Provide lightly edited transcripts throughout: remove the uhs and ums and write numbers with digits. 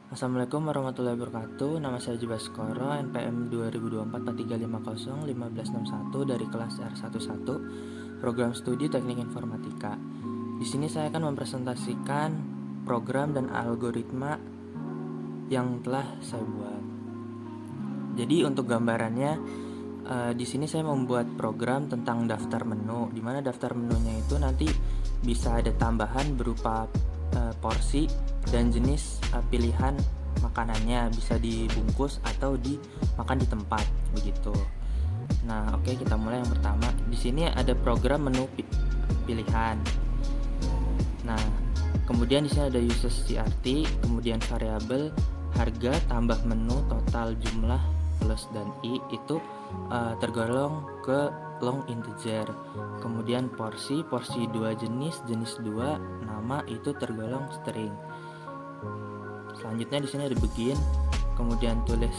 Assalamualaikum warahmatullahi wabarakatuh. Nama saya Baskoro, NPM 2024-4350-1561 dari kelas R11, Program Studi Teknik Informatika. Di sini saya akan mempresentasikan program dan algoritma yang telah saya buat. Jadi untuk gambarannya, di sini saya membuat program tentang daftar menu, di mana daftar menunya itu nanti bisa ada tambahan berupa porsi dan jenis pilihan makanannya, bisa dibungkus atau dimakan di tempat begitu. Nah, oke, kita mulai yang pertama. Di sini ada program menu pilihan. Nah, kemudian di sini ada uses CRT, kemudian variabel harga tambah menu total jumlah plus dan i itu tergolong ke long integer. Kemudian porsi 2 jenis 2 nama itu tergolong string. Selanjutnya di sini ada begin, kemudian tulis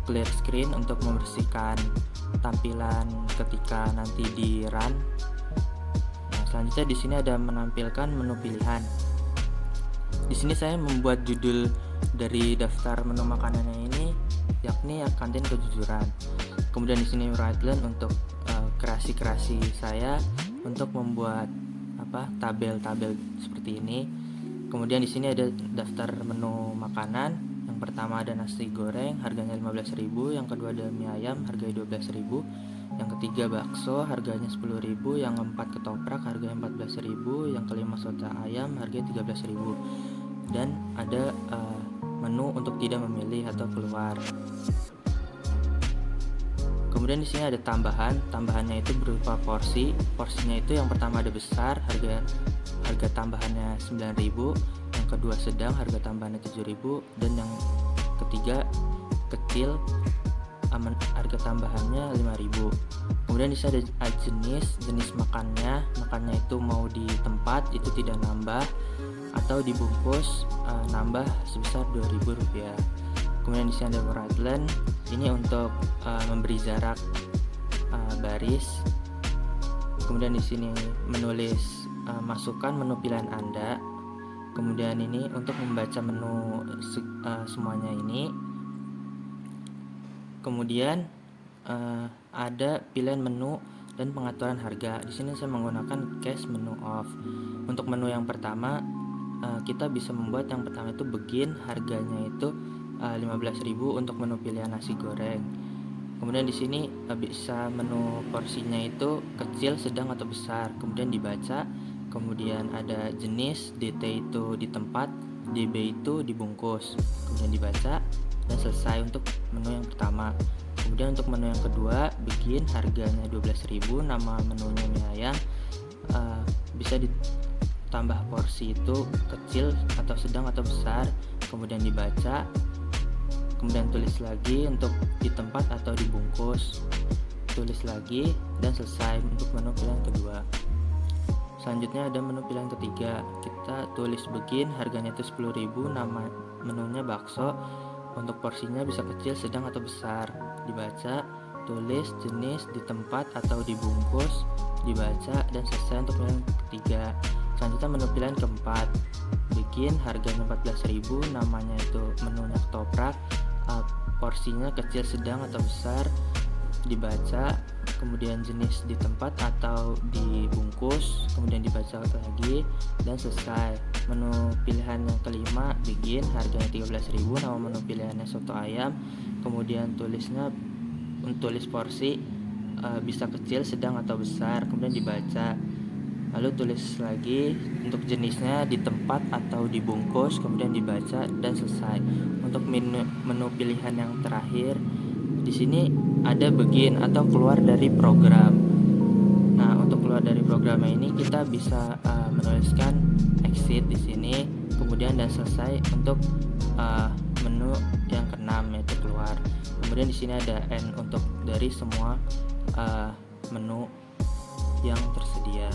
clear screen untuk membersihkan tampilan ketika nanti di run. Nah, selanjutnya di sini ada menampilkan menu pilihan. Di sini saya membuat judul dari daftar menu makanannya ini yakni kantin kejujuran. Kemudian di sini Writeline untuk kreasi-kreasi saya untuk membuat tabel-tabel seperti ini. Kemudian di sini ada daftar menu makanan. Yang pertama ada nasi goreng, harganya 15.000. Yang kedua ada mie ayam, harganya 12.000. Yang ketiga bakso, harganya 10.000. Yang keempat ketoprak, harganya 14.000. Yang kelima soto ayam, harganya 13.000. Dan ada menu untuk tidak memilih atau keluar. Kemudian di sini ada tambahannya itu berupa porsi. Porsinya itu yang pertama ada besar, harga tambahannya 9.000, yang kedua sedang, harga tambahannya 7.000, dan yang ketiga kecil, harga tambahannya 5.000. Kemudian di sini ada jenis makannya itu mau di tempat itu tidak nambah, atau dibungkus nambah sebesar Rp2.000. Kemudian di sini ada Writeline, ini untuk memberi jarak baris. Kemudian di sini menulis masukkan menu pilihan Anda. Kemudian ini untuk membaca menu semuanya ini. Kemudian ada pilihan menu dan pengaturan harga. Di sini saya menggunakan cache menu off. Untuk menu yang pertama kita bisa membuat yang pertama itu begin, harganya itu 15.000 untuk menu pilihan nasi goreng. Kemudian di sini bisa menu porsinya itu kecil, sedang atau besar. Kemudian dibaca. Kemudian ada jenis, DT itu di tempat, DB itu dibungkus. Kemudian dibaca dan selesai untuk menu yang pertama. Kemudian untuk menu yang kedua, begin, harganya 12.000, nama menunya mie ayam. Bisa ditambah porsi itu kecil atau sedang atau besar. Kemudian dibaca. Kemudian tulis lagi untuk di tempat atau dibungkus. Tulis lagi dan selesai untuk menu pilihan kedua. Selanjutnya ada menu pilihan ketiga. Kita tulis begin, harganya itu 10.000, nama menunya bakso. Untuk porsinya bisa kecil, sedang atau besar. Dibaca, tulis jenis di tempat atau dibungkus, dibaca dan selesai untuk pilihan ketiga. Selanjutnya menu pilihan keempat. Begin, harganya 14.000, namanya itu menunya ketoprak. Porsinya kecil, sedang atau besar. Dibaca, kemudian jenis di tempat atau dibungkus, kemudian dibaca lagi dan selesai. Menu pilihan yang kelima, begin, harganya 13.000, nama menu pilihannya soto ayam. Kemudian tulis porsi bisa kecil, sedang atau besar, kemudian dibaca. Lalu tulis lagi untuk jenisnya di tempat atau dibungkus, kemudian dibaca dan selesai. Untuk menu pilihan yang terakhir, di sini ada begin atau keluar dari program. Nah, untuk keluar dari program ini kita bisa menuliskan exit di sini, kemudian dan selesai untuk menu yang keenam yaitu keluar. Kemudian di sini ada end untuk dari semua menu yang tersedia.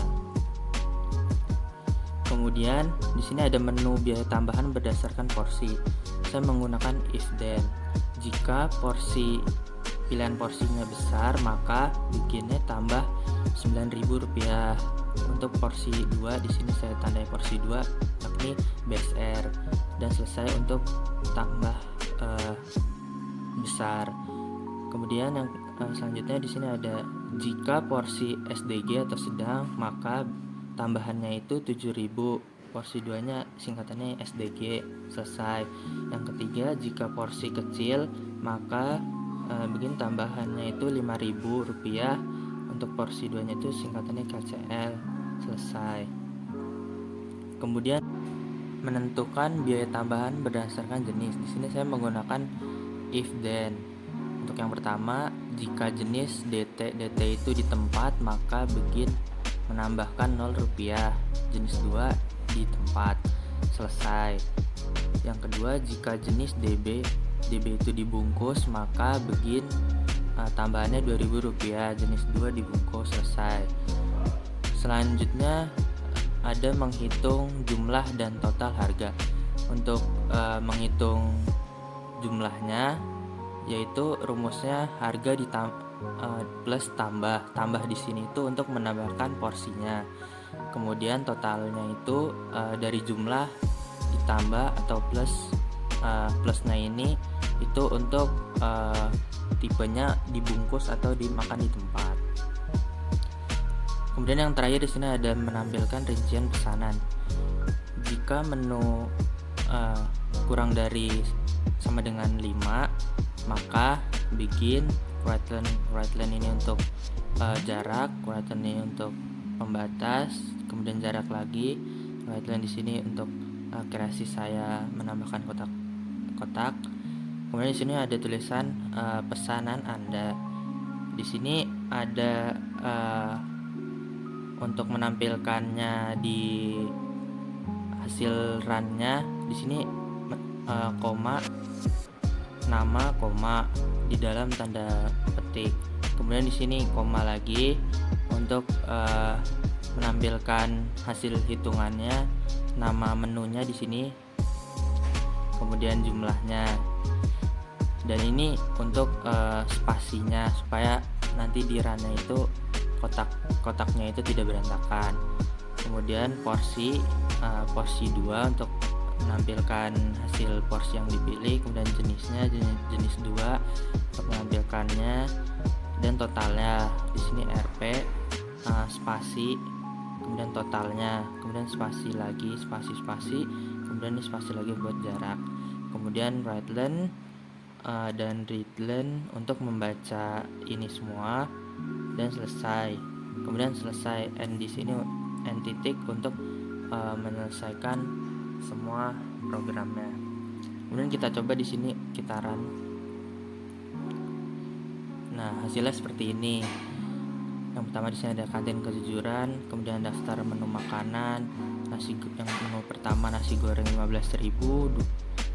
Kemudian di sini ada menu biaya tambahan berdasarkan porsi. Saya menggunakan if then. Jika pilihan porsinya besar, maka bikinnya tambah Rp9.000. Untuk porsi 2 di sini saya tandai porsi 2 yakni base air dan selesai. selesai untuk tambah besar. Kemudian yang selanjutnya di sini ada jika porsi SDG atau sedang, maka tambahannya itu 7.000. Porsi 2-nya singkatannya SDG, selesai. Yang ketiga, jika porsi kecil, maka begini tambahannya itu Rp5.000. Untuk porsi 2-nya itu singkatannya KCL, selesai. Kemudian menentukan biaya tambahan berdasarkan jenis. Di sini saya menggunakan if then. Untuk yang pertama, jika jenis DT itu di tempat, maka begin menambahkan Rp0. Jenis 2 di tempat, selesai. Yang kedua, jika jenis DB itu dibungkus, maka begin tambahannya Rp2.000. Jenis 2 dibungkus, selesai. Selanjutnya ada menghitung jumlah dan total harga. Untuk menghitung jumlahnya, yaitu rumusnya harga plus tambah di sini itu untuk menambahkan porsinya. Kemudian totalnya itu dari jumlah ditambah atau plusnya ini itu untuk tipenya dibungkus atau dimakan di tempat. Kemudian yang terakhir di sini ada menampilkan rincian pesanan. Jika menu kurang dari sama dengan 5, maka begin right line ini untuk jarak, right line ini untuk pembatas, kemudian jarak lagi, right line di sini untuk kreasi saya menambahkan kotak-kotak. Kemudian di sini ada tulisan pesanan Anda. Di sini ada untuk menampilkannya di hasil run-nya. Di sini koma, nama, koma di dalam tanda petik. Kemudian di sini koma lagi untuk menampilkan hasil hitungannya, nama menunya di sini, kemudian jumlahnya. Dan ini untuk spasinya supaya nanti di runnya itu kotaknya itu tidak berantakan. Kemudian porsi 2 untuk menampilkan hasil porsi yang dipilih, kemudian jenisnya jenis 2 untuk menampilkannya, dan totalnya di sini RP, spasi, kemudian totalnya, kemudian spasi lagi, spasi, kemudian spasi lagi buat jarak, kemudian right line dan read line untuk membaca ini semua, dan selesai. Kemudian selesai, and di sini end titik untuk menyelesaikan semua programnya. Kemudian kita coba di sini kita run. Nah, hasilnya seperti ini. Yang pertama di sini ada kantin kejujuran, kemudian daftar menu makanan, yang menu pertama nasi goreng 15.000,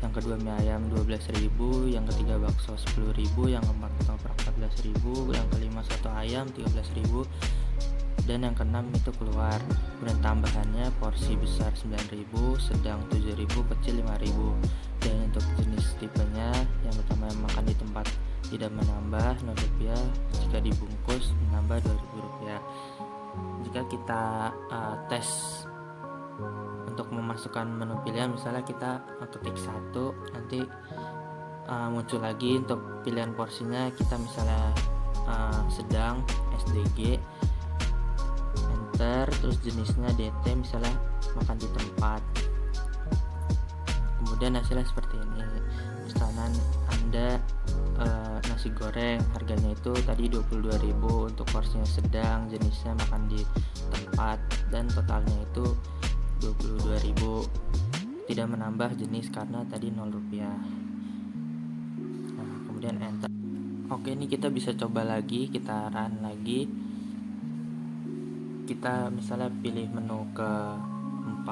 yang kedua mie ayam 12.000, yang ketiga bakso 10.000, yang keempat ketoprak 14.000, yang kelima soto ayam 13.000, dan yang keenam itu keluar. Kemudian tambahannya porsi besar 9.000, sedang 7.000, kecil 5.000. Dan untuk jenis tipenya, yang pertama yang makan di tempat tidak menambah Rp0, jika dibungkus menambah Rp2.000. Jika kita tes untuk memasukkan menu pilihan, misalnya kita ketik 1, nanti muncul lagi untuk pilihan porsinya, kita misalnya sedang SDG, enter, terus jenisnya DT, misalnya makan di tempat. Kemudian hasilnya seperti ini. Pesanan Anda nasi goreng, harganya itu tadi 22.000 untuk porsinya sedang, jenisnya makan di tempat, dan totalnya itu 22.000. Tidak menambah jenis karena tadi Rp0. Nah, kemudian enter. Oke, ini kita bisa coba lagi, kita run lagi. Kita misalnya pilih menu ke-4,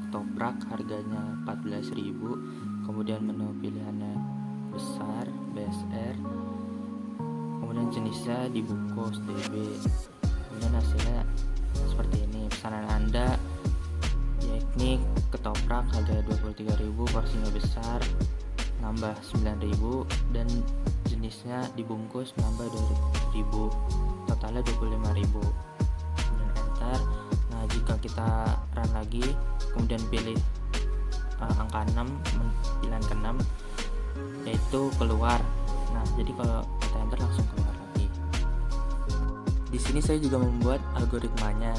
ketoprak, harganya 14.000. Kemudian menu pilihannya besar, BSR, kemudian jenisnya dibungkus DB. Kemudian hasilnya seperti ini. Pesanan Anda yakni ketoprak harga 23.000, porsinya besar, nambah 9.000, dan jenisnya dibungkus nambah 2.000, totalnya 25.000. Kemudian enter. Nah, jika kita run lagi, kemudian pilih angka 6, pilihan ke-6 yaitu keluar. Nah, jadi kalau kita enter langsung keluar lagi. Di sini saya juga membuat algoritmanya.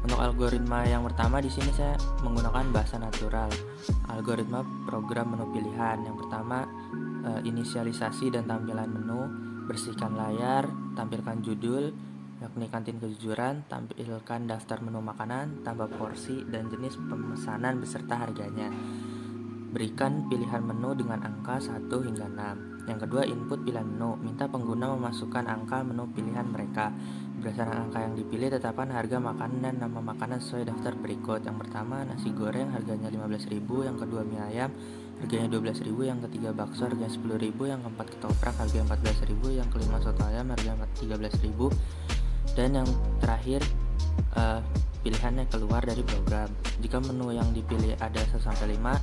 Untuk algoritma yang pertama di sini saya menggunakan bahasa natural. Algoritma program menu pilihan. Yang pertama, inisialisasi dan tampilan menu, bersihkan layar, tampilkan judul, yakni kantin kejujuran, tampilkan daftar menu makanan, tambah porsi dan jenis pemesanan beserta harganya. Berikan pilihan menu dengan angka 1 hingga 6. Yang kedua, input pilihan menu. Minta pengguna memasukkan angka menu pilihan mereka. Berdasarkan angka yang dipilih, tetapkan harga makanan dan nama makanan sesuai daftar berikut. Yang pertama, nasi goreng harganya 15.000, yang kedua mie ayam harganya 12.000, yang ketiga bakso harganya 10.000, yang keempat ketoprak harganya 14.000, yang kelima soto ayam harganya 13.000, dan yang terakhir pilihannya keluar dari program. Jika menu yang dipilih ada 1-5,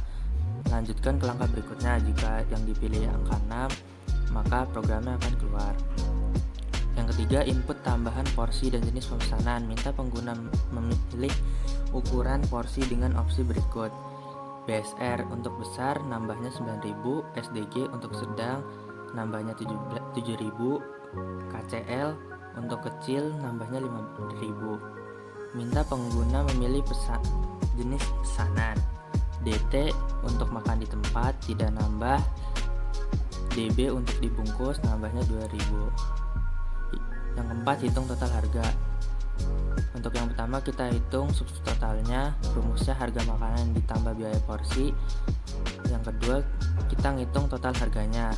lanjutkan ke langkah berikutnya. Jika yang dipilih angka 6, maka programnya akan keluar. Yang ketiga, input tambahan porsi dan jenis pemesanan. Minta pengguna memilih ukuran porsi dengan opsi berikut. BSR untuk besar nambahnya 9.000, SDG untuk sedang nambahnya 7.000, KCL untuk kecil nambahnya 5.000. Minta pengguna memilih jenis pesanan. DT untuk makan di tempat tidak nambah, DB untuk dibungkus nambahnya 2.000. Yang keempat, hitung total harga. Untuk yang pertama kita hitung subtotalnya, rumusnya harga makanan ditambah biaya porsi. Yang kedua kita ngitung total harganya,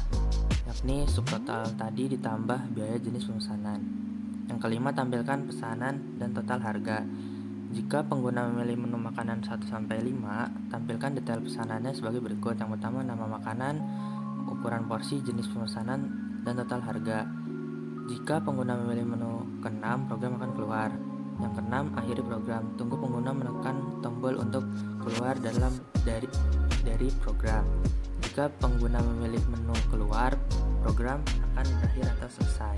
yakni subtotal tadi ditambah biaya jenis pemesanan. Yang kelima, tampilkan pesanan dan total harga. Jika pengguna memilih menu makanan 1-5, tampilkan detail pesanannya sebagai berikut. Yang pertama, nama makanan, ukuran porsi, jenis pemesanan, dan total harga. Jika pengguna memilih menu ke-6, program akan keluar. Yang ke-6, akhiri program. Tunggu pengguna menekan tombol untuk keluar dari program. Jika pengguna memilih menu keluar, program akan berakhir atau selesai.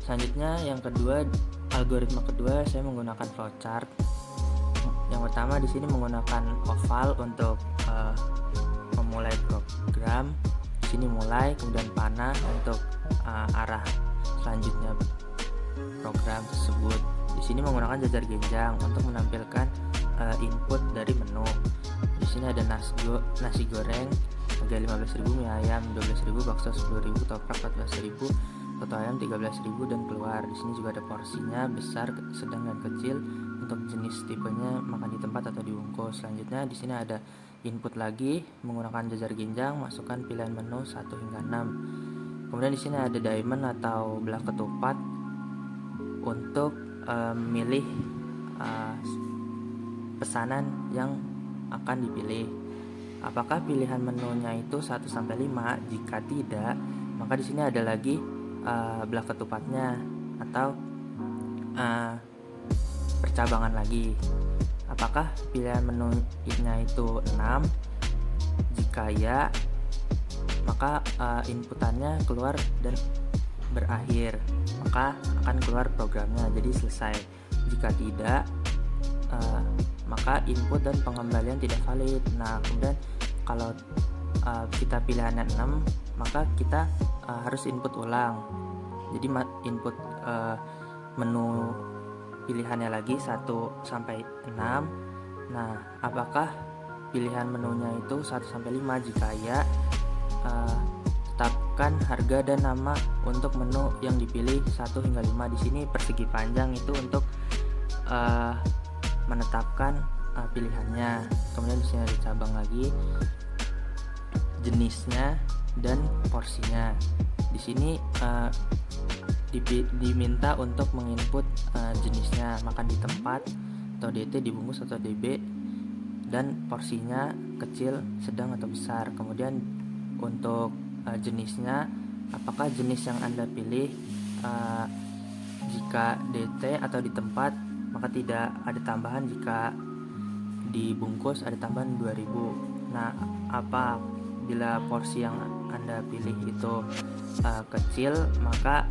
Selanjutnya yang kedua, algoritma kedua saya menggunakan flowchart. Yang pertama di sini menggunakan oval untuk memulai program. Di sini mulai, kemudian panah untuk arah selanjutnya program tersebut. Di sini menggunakan jajar genjang untuk menampilkan input dari menu. Di sini ada nasi goreng harga 15.000, mie ayam 12.000, bakso 10.000, ketoprak 14.000, soto ayam 13.000 dan keluar. Di sini juga ada porsinya, besar, sedang dan kecil. Untuk jenis tipenya makan di tempat atau dibungkus. Selanjutnya di sini ada input lagi menggunakan jajar genjang, masukkan pilihan menu 1 hingga 6. Kemudian di sini ada diamond atau belah ketupat untuk memilih pesanan yang akan dipilih. Apakah pilihan menunya itu 1-5? Jika tidak, maka di sini ada lagi belah ketupatnya atau percabangan lagi. Apakah pilihan menunya itu 6? Jika ya, maka inputannya keluar dan berakhir, maka akan keluar programnya, jadi selesai. Jika tidak, maka input dan pengembalian tidak valid. Nah, kemudian kalau kita pilihannya 6, maka kita harus input ulang. Jadi input menu pilihannya lagi 1-6. Nah, apakah pilihan menunya itu 1-5? Jika ya, tetapkan harga dan nama untuk menu yang dipilih 1 hingga 5. Di sini persegi panjang itu untuk menetapkan pilihannya. Kemudian di sini ada cabang lagi, jenisnya dan porsinya. Di sini diminta untuk menginput jenisnya makan di tempat atau DT, dibungkus atau DB, dan porsinya kecil, sedang atau besar. Kemudian untuk jenisnya, apakah jenis yang Anda pilih jika DT atau di tempat, maka tidak ada tambahan. Jika dibungkus ada tambahan 2.000. Nah, apabila porsi yang Anda pilih itu kecil, maka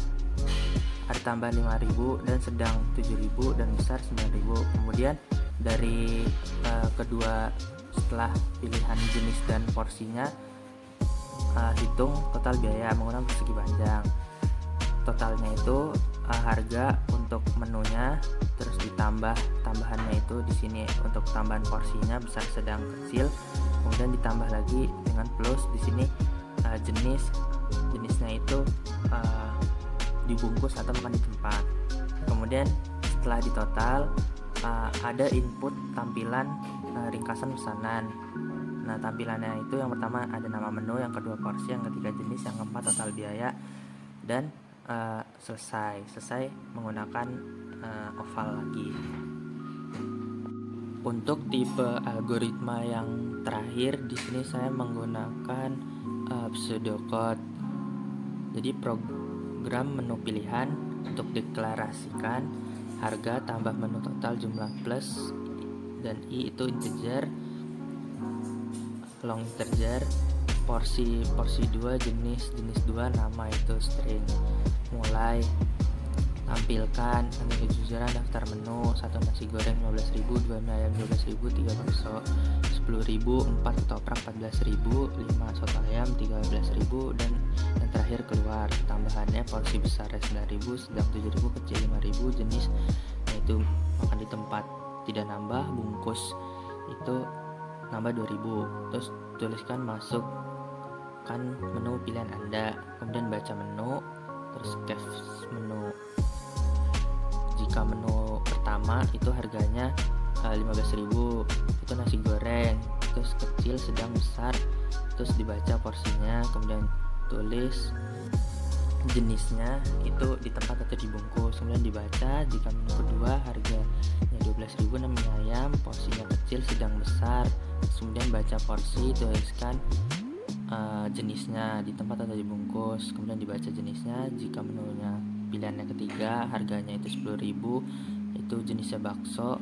ada tambahan 5.000, dan sedang 7.000, dan besar 9.000. Kemudian dari kedua setelah pilihan jenis dan porsinya, hitung total biaya menggunakan persegi panjang. Totalnya itu harga untuk menunya, terus ditambah tambahannya itu di sini untuk tambahan porsinya besar, sedang, kecil, kemudian ditambah lagi dengan plus di sini jenisnya itu dibungkus atau makan di tempat. Kemudian setelah ditotal ada input tampilan ringkasan pesanan. Nah, tampilannya itu yang pertama ada nama menu, yang kedua porsi, yang ketiga jenis, yang keempat total biaya, dan selesai menggunakan oval lagi. Untuk tipe algoritma yang terakhir di sini saya menggunakan pseudocode. Jadi program menu pilihan untuk deklarasikan harga tambah menu total jumlah plus dan i itu integer, long integer, porsi 2, jenis 2, nama itu string. Mulai tampilkan kejujuran daftar menu: 1 nasi goreng 15.000, 2 mie ayam 12.000, 3 bakso 10.000, 4 ketoprak 14.000, 5 soto ayam 13.000, dan yang terakhir keluar tambahannya porsi besar 9.000, sedang 7.000, kecil 5.000, jenis yaitu makan di tempat tidak nambah, bungkus itu nambah 2.000. Terus tuliskan masukkan menu pilihan Anda, kemudian baca menu, terus cache menu. Jika menu pertama itu harganya 15.000, itu nasi goreng, terus kecil, sedang, besar, terus dibaca porsinya, kemudian tulis jenisnya itu di tempat atau dibungkus, kemudian dibaca. Jika menu kedua harganya 12.000, mie ayam, porsinya kecil, sedang, besar, kemudian baca porsi, tuliskan jenisnya di tempat atau dibungkus, kemudian dibaca jenisnya. Jika menunya pilihannya ketiga harganya itu 10.000, itu jenisnya bakso,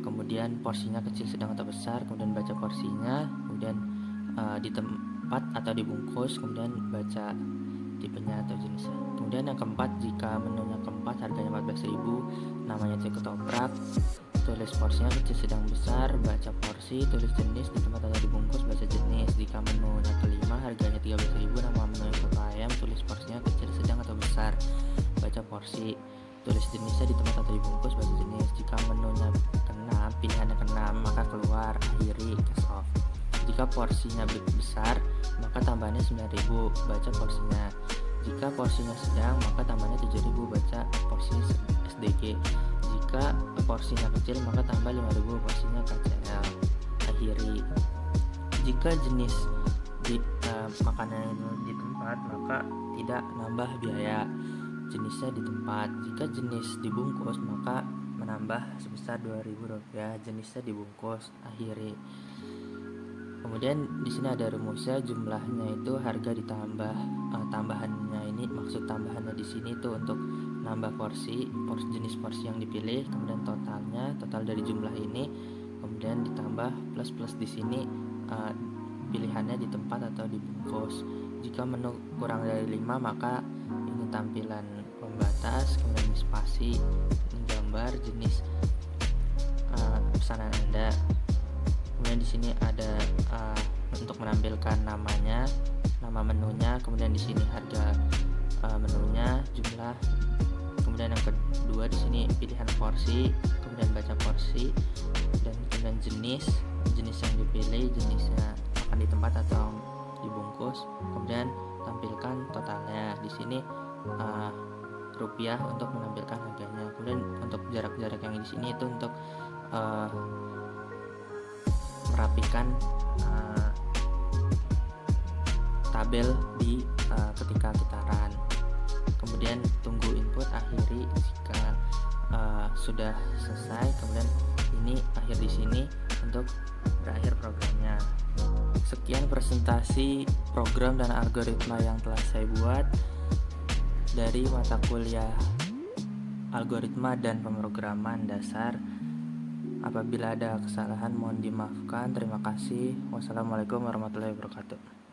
kemudian porsinya kecil, sedang, atau besar, kemudian baca porsinya, kemudian di tempat atau dibungkus, kemudian baca tipenya atau jenisnya. Kemudian yang keempat, jika menunya keempat harganya 14.000, namanya itu ketoprak, tulis porsinya kecil, sedang, besar, baca porsi, tulis jenis di tempat atau dibungkus, baca jenis. Jika menunya kelima harganya 13.000, nama menunya soto ayam, tulis porsinya kecil, sedang, atau besar, baca porsi, tulis jenisnya di tempat atau dibungkus, baca jenis. Jika menunya keenam, pilihannya keenam, maka keluar, akhiri, cash off. Jika porsinya besar, maka tambahannya 9.000, baca porsinya. Jika porsinya sedang, maka tambahannya 7.000, baca porsi SDG. Jika porsinya kecil, maka tambah 5.000, porsinya KCL, akhiri. Jika jenis makanan itu di tempat, maka tidak nambah biaya, jenisnya di tempat. Jika jenis dibungkus, maka menambah sebesar 2.000 rupiah, jenisnya dibungkus, akhiri. Kemudian di sini ada rumusnya, jumlahnya itu harga ditambah tambahannya ini, maksud tambahannya di sini itu untuk nambah porsi jenis porsi yang dipilih, kemudian total dari jumlah ini, kemudian ditambah plus di sini pilihannya di tempat atau dibungkus. Jika menu kurang dari 5, maka ini tampilan pembatas, kemudian ini spasi, ini gambar jenis pesanan Anda. Kemudian di sini ada untuk menampilkan namanya, nama menunya, kemudian di sini harga menunya, jumlah, kemudian yang kedua di sini pilihan porsi, kemudian baca porsi, dan kemudian jenis yang dipilih, jenisnya makan di tempat atau dibungkus, kemudian tampilkan totalnya. Di sini rupiah untuk menampilkan harganya. Kemudian untuk jarak-jarak yang di sini itu untuk merapikan tabel di ketika kita run. Kemudian tunggu input, akhiri jika sudah selesai. Kemudian ini akhir di sini untuk berakhir programnya. Sekian presentasi program dan algoritma yang telah saya buat dari mata kuliah algoritma dan pemrograman dasar. Apabila ada kesalahan mohon dimaafkan. Terima kasih. Wassalamualaikum warahmatullahi wabarakatuh.